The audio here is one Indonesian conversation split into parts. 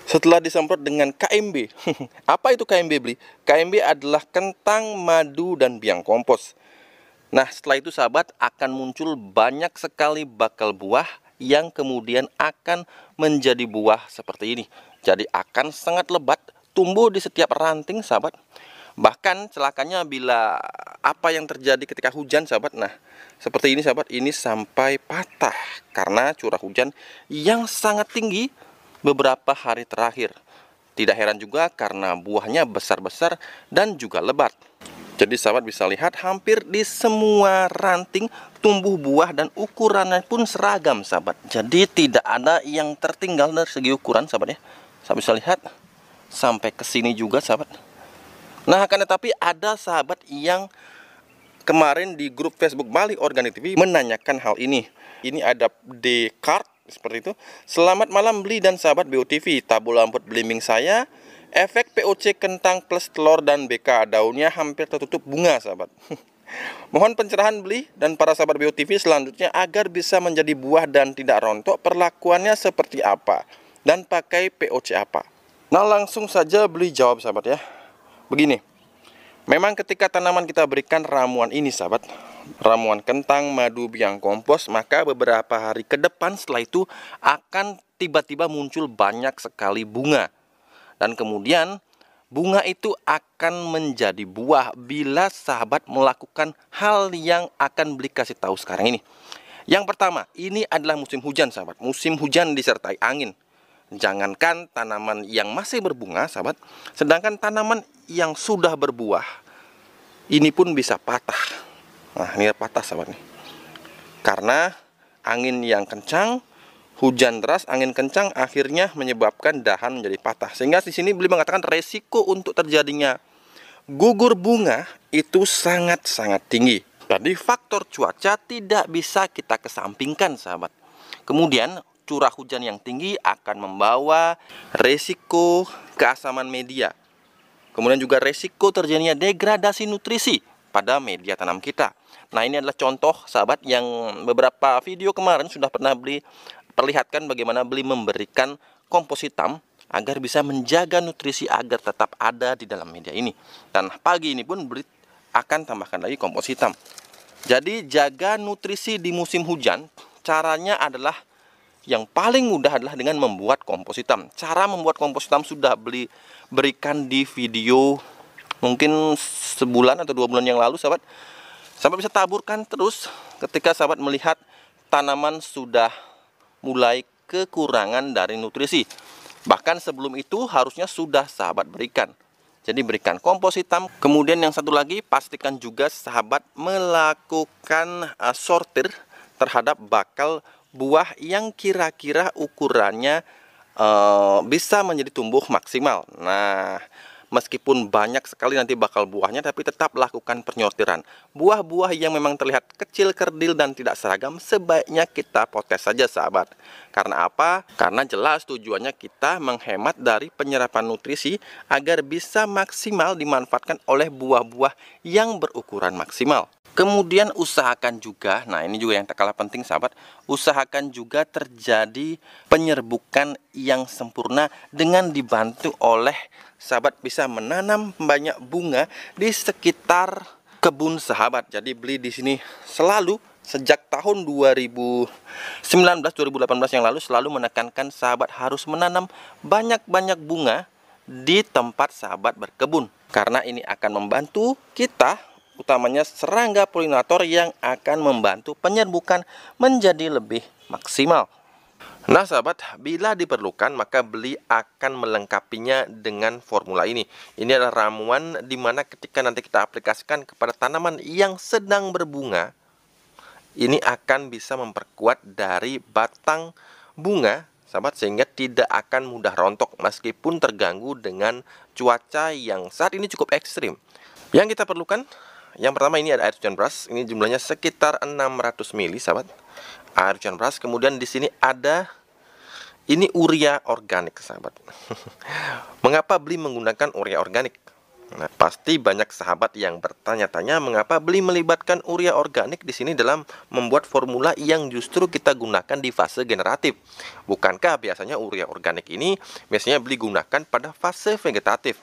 setelah disemprot dengan KMB. Apa itu KMB, Bli? KMB adalah kentang, madu, dan biang kompos. Nah, setelah itu sahabat akan muncul banyak sekali bakal buah yang kemudian akan menjadi buah seperti ini. Jadi akan sangat lebat, tumbuh di setiap ranting sahabat. Bahkan celakanya bila apa yang terjadi ketika hujan sahabat. Nah, seperti ini sahabat, ini sampai patah karena curah hujan yang sangat tinggi beberapa hari terakhir. Tidak heran juga karena buahnya besar-besar dan juga lebat. Jadi sahabat bisa lihat hampir di semua ranting tumbuh buah dan ukurannya pun seragam sahabat. Jadi tidak ada yang tertinggal dari segi ukuran sahabat ya. Sahabat bisa lihat sampai ke sini juga sahabat. Nah, akan tetapi ada sahabat yang kemarin di grup Facebook Bali Organik TV menanyakan hal ini. Ini ada di card seperti itu. Selamat malam Bli dan sahabat BOTV. Tabu lamput belimbing saya, efek POC kentang plus telur dan BK, daunnya hampir tertutup bunga sahabat. Mohon pencerahan Bli dan para sahabat BOTV selanjutnya agar bisa menjadi buah dan tidak rontok, perlakuannya seperti apa dan pakai POC apa. Nah, langsung saja Bli jawab sahabat ya. Begini, memang ketika tanaman kita berikan ramuan ini sahabat, ramuan kentang, madu, biang kompos, maka beberapa hari ke depan setelah itu akan tiba-tiba muncul banyak sekali bunga. Dan kemudian bunga itu akan menjadi buah bila sahabat melakukan hal yang akan Beli kasih tahu sekarang ini. Yang pertama, ini adalah musim hujan sahabat. Musim hujan disertai angin. Jangankan tanaman yang masih berbunga sahabat, sedangkan tanaman yang sudah berbuah ini pun bisa patah. Nah, ini patah sahabat nih. Karena angin yang kencang, hujan deras, angin kencang akhirnya menyebabkan dahan menjadi patah. Sehingga di sini beliau mengatakan resiko untuk terjadinya gugur bunga itu sangat-sangat tinggi. Jadi faktor cuaca tidak bisa kita kesampingkan sahabat. Kemudian curah hujan yang tinggi akan membawa resiko keasaman media. Kemudian juga resiko terjadinya degradasi nutrisi pada media tanam kita. Nah, ini adalah contoh sahabat yang beberapa video kemarin sudah pernah Beli perlihatkan bagaimana Beli memberikan kompos hitam agar bisa menjaga nutrisi agar tetap ada di dalam media ini. Dan pagi ini pun Beli akan tambahkan lagi kompos hitam. Jadi jaga nutrisi di musim hujan, caranya adalah yang paling mudah adalah dengan membuat kompos hitam. Cara membuat kompos hitam sudah Beli berikan di video mungkin sebulan atau 2 bulan yang lalu sahabat. Sahabat bisa taburkan terus ketika sahabat melihat tanaman sudah mulai kekurangan dari nutrisi. Bahkan sebelum itu harusnya sudah sahabat berikan. Jadi berikan kompos hitam. Kemudian yang satu lagi, pastikan juga sahabat melakukan sortir terhadap bakal buah yang kira-kira ukurannya bisa menjadi tumbuh maksimal. Nah, meskipun banyak sekali nanti bakal buahnya, tapi tetap lakukan penyortiran. Buah-buah yang memang terlihat kecil, kerdil, dan tidak seragam, sebaiknya kita potes saja sahabat. Karena apa? Karena jelas tujuannya kita menghemat dari penyerapan nutrisi agar bisa maksimal dimanfaatkan oleh buah-buah yang berukuran maksimal. Kemudian usahakan juga, nah ini juga yang tak kalah penting sahabat, usahakan juga terjadi penyerbukan yang sempurna dengan dibantu oleh sahabat bisa menanam banyak bunga di sekitar kebun sahabat. Jadi Beli di sini selalu sejak tahun 2019-2018 yang lalu selalu menekankan sahabat harus menanam banyak-banyak bunga di tempat sahabat berkebun. Karena ini akan membantu kita, utamanya serangga polinator yang akan membantu penyerbukan menjadi lebih maksimal. Nah sahabat, bila diperlukan maka Beli akan melengkapinya dengan formula ini. Ini adalah ramuan dimana ketika nanti kita aplikasikan kepada tanaman yang sedang berbunga, ini akan bisa memperkuat dari batang bunga sahabat, sehingga tidak akan mudah rontok meskipun terganggu dengan cuaca yang saat ini cukup ekstrim. Yang kita perlukan, yang pertama ini ada air hujan beras, ini jumlahnya sekitar 600 ml sahabat. Air hujan beras, kemudian di sini ada ini urea organik sahabat. Mengapa Beli menggunakan urea organik? Nah, pasti banyak sahabat yang bertanya-tanya mengapa Beli melibatkan urea organik di sini dalam membuat formula yang justru kita gunakan di fase generatif. Bukankah biasanya urea organik ini biasanya Beli gunakan pada fase vegetatif?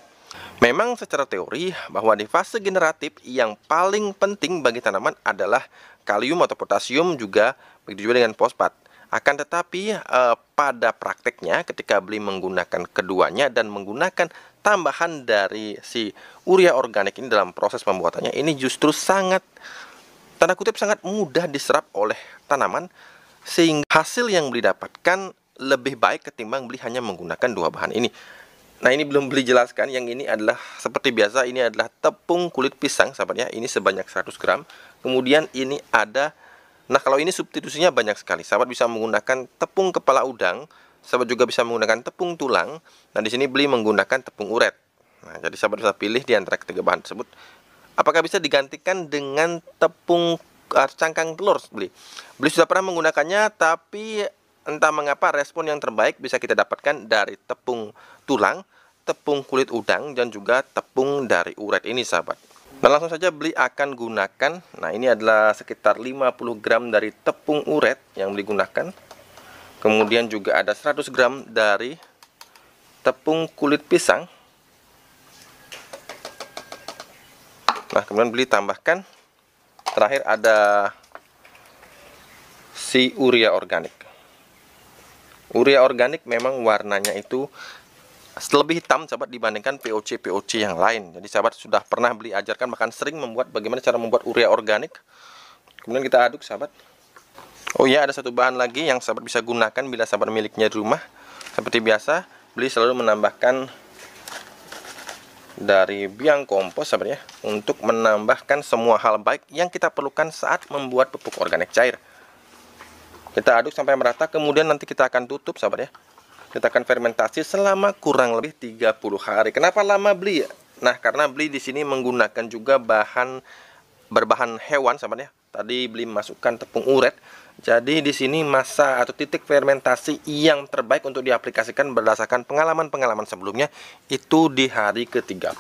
Memang secara teori bahwa di fase generatif yang paling penting bagi tanaman adalah kalium atau potasium, juga begitu juga dengan fosfat. Akan tetapi pada prakteknya ketika Beli menggunakan keduanya dan menggunakan tambahan dari si urea organik ini dalam proses pembuatannya, ini justru sangat, tanda kutip, sangat mudah diserap oleh tanaman, sehingga hasil yang Beli dapatkan lebih baik ketimbang Beli hanya menggunakan dua bahan ini. Nah, ini belum Beli jelaskan, yang ini adalah seperti biasa, ini adalah tepung kulit pisang sahabat ya, ini sebanyak 100 gram. Kemudian ini ada, nah kalau ini substitusinya banyak sekali. Sahabat bisa menggunakan tepung kepala udang, sahabat juga bisa menggunakan tepung tulang. Nah, di sini Beli menggunakan tepung uret. Nah, jadi sahabat bisa pilih di antara ketiga bahan tersebut. Apakah bisa digantikan dengan tepung cangkang telur Beli? Beli sudah pernah menggunakannya, tapi entah mengapa respon yang terbaik bisa kita dapatkan dari tepung tulang, tepung kulit udang, dan juga tepung dari uret ini sahabat. Nah, langsung saja Beli akan gunakan, nah ini adalah sekitar 50 gram dari tepung uret yang Beli gunakan. Kemudian juga ada 100 gram dari tepung kulit pisang. Nah, kemudian Beli tambahkan, terakhir ada si urea organik. Urea organik memang warnanya itu lebih hitam sahabat dibandingkan POC yang lain. Jadi sahabat sudah pernah Beli ajarkan, bahkan sering membuat bagaimana cara membuat urea organik. Kemudian kita aduk sahabat. Oh ya, ada satu bahan lagi yang sahabat bisa gunakan bila sahabat miliknya di rumah. Seperti biasa, Beli selalu menambahkan dari biang kompos sahabat ya, untuk menambahkan semua hal baik yang kita perlukan saat membuat pupuk organik cair. Kita aduk sampai merata, kemudian nanti kita akan tutup sahabat ya. Kita akan fermentasi selama kurang lebih 30 hari. Kenapa lama Beli? Nah, karena Beli di sini menggunakan juga bahan berbahan hewan sahabat ya. Tadi Beli masukkan tepung uret. Jadi di sini masa atau titik fermentasi yang terbaik untuk diaplikasikan berdasarkan pengalaman-pengalaman sebelumnya itu di hari ke-30.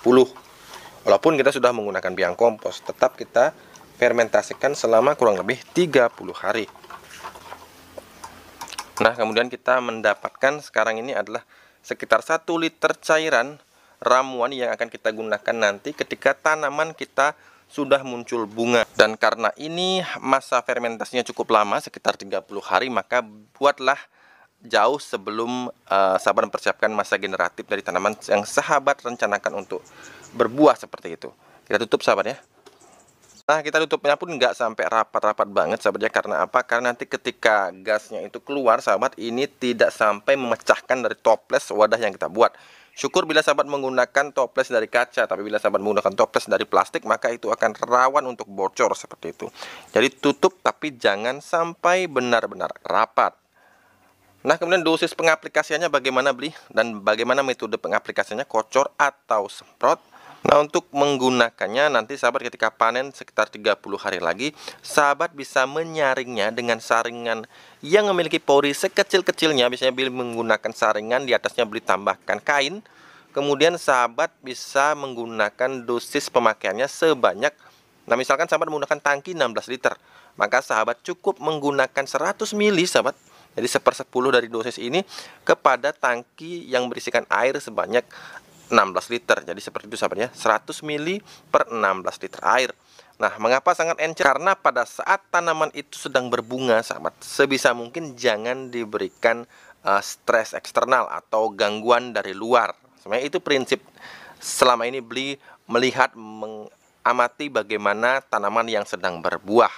Walaupun kita sudah menggunakan biang kompos, tetap kita fermentasikan selama kurang lebih 30 hari. Nah, kemudian kita mendapatkan sekarang ini adalah sekitar 1 liter cairan ramuan yang akan kita gunakan nanti ketika tanaman kita sudah muncul bunga. Dan karena ini masa fermentasinya cukup lama, sekitar 30 hari, maka buatlah jauh sebelum sahabat mempersiapkan masa generatif dari tanaman yang sahabat rencanakan untuk berbuah seperti itu. Kita tutup sahabat ya. Nah, kita tutupnya pun nggak sampai rapat-rapat banget sahabat ya. Karena apa? Karena nanti ketika gasnya itu keluar sahabat, ini tidak sampai memecahkan dari toples wadah yang kita buat. Syukur bila sahabat menggunakan toples dari kaca, tapi bila sahabat menggunakan toples dari plastik, maka itu akan rawan untuk bocor seperti itu. Jadi tutup tapi jangan sampai benar-benar rapat. Nah, kemudian dosis pengaplikasiannya bagaimana Beli? Dan bagaimana metode pengaplikasiannya, kocor atau semprot? Nah, untuk menggunakannya nanti sahabat ketika panen sekitar 30 hari lagi, sahabat bisa menyaringnya dengan saringan yang memiliki pori sekecil-kecilnya. Biasanya Beli menggunakan saringan, di atasnya Beli tambahkan kain. Kemudian sahabat bisa menggunakan dosis pemakaiannya sebanyak, nah misalkan sahabat menggunakan tangki 16 liter, maka sahabat cukup menggunakan 100 ml sahabat. Jadi 1/10 dari dosis ini kepada tangki yang berisikan air sebanyak 16 liter. Jadi seperti itu sahabat ya, 100 ml per 16 liter air. Nah, mengapa sangat encer? Karena pada saat tanaman itu sedang berbunga sahabat, sebisa mungkin jangan diberikan stres eksternal atau gangguan dari luar. Sebenarnya itu prinsip selama ini Beli melihat, mengamati bagaimana tanaman yang sedang berbuah,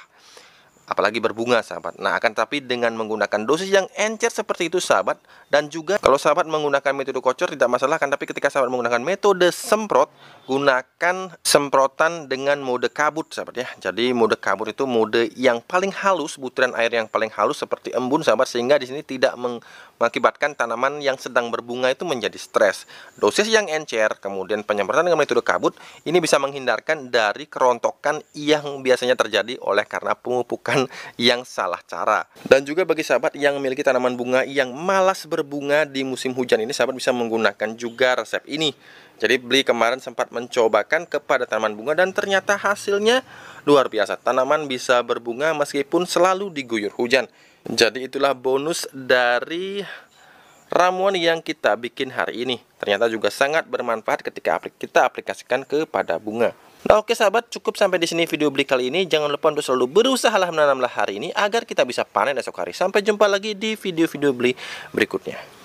apalagi berbunga sahabat. Nah, akan tapi dengan menggunakan dosis yang encer seperti itu sahabat, dan juga kalau sahabat menggunakan metode kocor tidak masalah kan, tapi ketika sahabat menggunakan metode semprot, gunakan semprotan dengan mode kabut sahabat ya. Jadi mode kabut itu mode yang paling halus, butiran air yang paling halus seperti embun sahabat, sehingga di sini tidak mengakibatkan tanaman yang sedang berbunga itu menjadi stres. Dosis yang encer, kemudian penyemprotan dengan metode kabut, ini bisa menghindarkan dari kerontokan yang biasanya terjadi oleh karena pemupukan yang salah cara. Dan juga bagi sahabat yang memiliki tanaman bunga yang malas berbunga di musim hujan ini, sahabat bisa menggunakan juga resep ini. Jadi Bli kemarin sempat mencobakan kepada tanaman bunga dan ternyata hasilnya luar biasa. Tanaman bisa berbunga meskipun selalu diguyur hujan. Jadi itulah bonus dari ramuan yang kita bikin hari ini. Ternyata juga sangat bermanfaat ketika kita aplikasikan kepada bunga. Nah oke sahabat, cukup sampai di sini video Bli kali ini. Jangan lupa untuk selalu berusahalah menanamlah hari ini agar kita bisa panen esok hari. Sampai jumpa lagi di video-video Bli berikutnya.